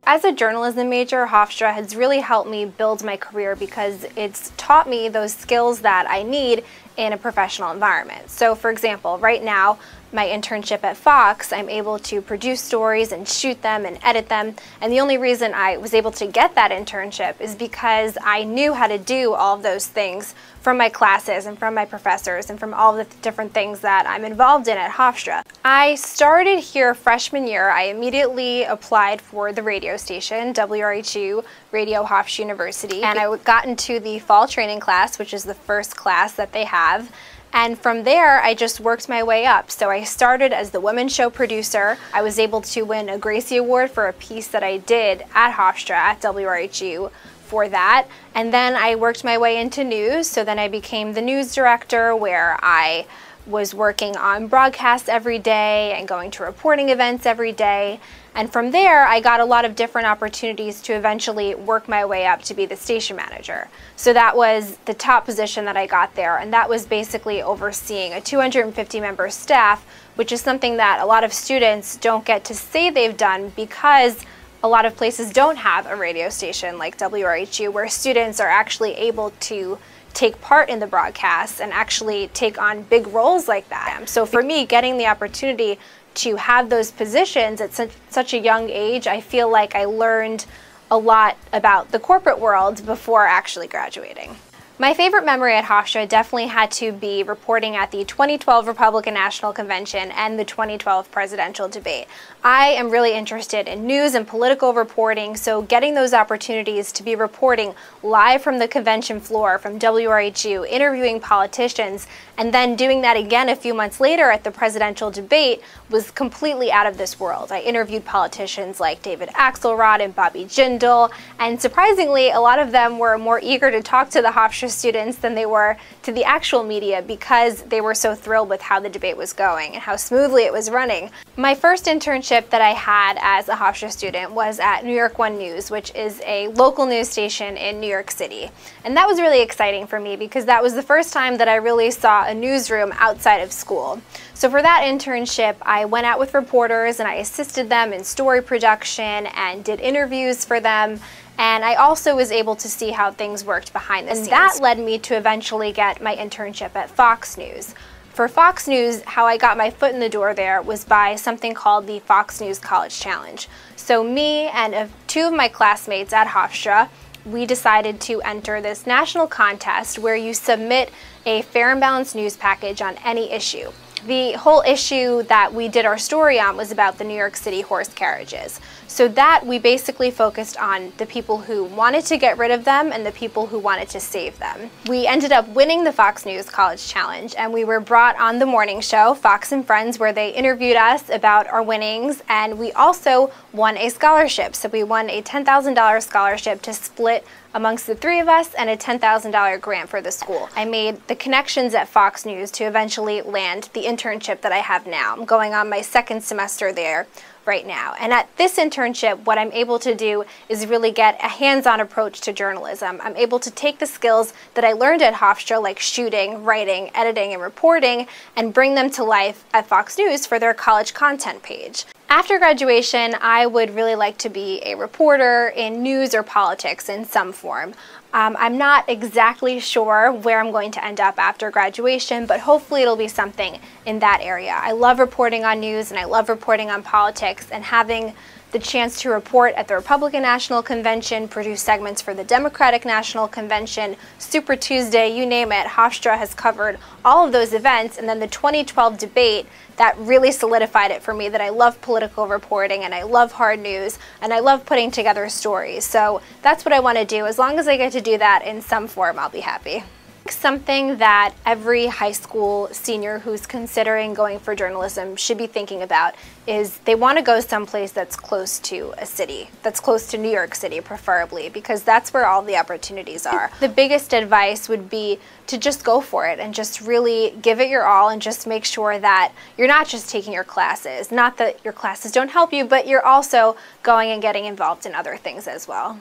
As a journalism major, Hofstra has really helped me build my career because it's taught me those skills that I need in a professional environment. So for example, right now, my internship at Fox, I'm able to produce stories and shoot them and edit them. And the only reason I was able to get that internship is because I knew how to do all of those things from my classes and from my professors and from all the different things that I'm involved in at Hofstra. I started here freshman year. I immediately applied for the radio station, WRHU, Radio Hofstra University, and I got into the fall training class, which is the first class that they have. And from there, I just worked my way up. So I started as the women's show producer. I was able to win a Gracie Award for a piece that I did at Hofstra, at WRHU, for that. And then I worked my way into news. So then I became the news director, where I was working on broadcasts every day and going to reporting events every day. And from there, I got a lot of different opportunities to eventually work my way up to be the station manager. So that was the top position that I got there, and that was basically overseeing a 250-member staff, which is something that a lot of students don't get to say they've done because a lot of places don't have a radio station like WRHU, where students are actually able to take part in the broadcasts and actually take on big roles like that. So for me, getting the opportunity to have those positions at such a young age, I feel like I learned a lot about the corporate world before actually graduating. My favorite memory at Hofstra definitely had to be reporting at the 2012 Republican National Convention and the 2012 presidential debate. I am really interested in news and political reporting, so getting those opportunities to be reporting live from the convention floor, from WRHU, interviewing politicians, and then doing that again a few months later at the presidential debate was completely out of this world. I interviewed politicians like David Axelrod and Bobby Jindal, and surprisingly, a lot of them were more eager to talk to the Hofstra students than they were to the actual media because they were so thrilled with how the debate was going and how smoothly it was running. My first internship that I had as a Hofstra student was at New York One News, which is a local news station in New York City. And that was really exciting for me because that was the first time that I really saw a newsroom outside of school. So for that internship, I went out with reporters and I assisted them in story production and did interviews for them. And I also was able to see how things worked behind the scenes. That led me to eventually get my internship at Fox News. For Fox News, how I got my foot in the door there was by something called the Fox News College Challenge. So me and two of my classmates at Hofstra, we decided to enter this national contest where you submit a fair and balanced news package on any issue. The whole issue that we did our story on was about the New York City horse carriages. So that we basically focused on the people who wanted to get rid of them and the people who wanted to save them. We ended up winning the Fox News College Challenge, and we were brought on the morning show, Fox and Friends, where they interviewed us about our winnings, and we also won a scholarship. So we won a $10,000 scholarship to split amongst the three of us and a $10,000 grant for the school. I made the connections at Fox News to eventually land the internship that I have now. I'm going on my second semester there right now. And at this internship, what I'm able to do is really get a hands-on approach to journalism. I'm able to take the skills that I learned at Hofstra, like shooting, writing, editing, and reporting, and bring them to life at Fox News for their college content page. After graduation, I would really like to be a reporter in news or politics in some form. I'm not exactly sure where I'm going to end up after graduation, but hopefully it'll be something in that area. I love reporting on news and I love reporting on politics, and having the chance to report at the Republican National Convention, produce segments for the Democratic National Convention, Super Tuesday, you name it. Hofstra has covered all of those events, and then the 2012 debate, that really solidified it for me that I love political reporting and I love hard news and I love putting together stories. So that's what I want to do. As long as I get to do that in some form, I'll be happy. Something that every high school senior who's considering going for journalism should be thinking about is they want to go someplace that's close to a city, that's close to New York City preferably, because that's where all the opportunities are. The biggest advice would be to just go for it and just really give it your all and just make sure that you're not just taking your classes, not that your classes don't help you, but you're also going and getting involved in other things as well.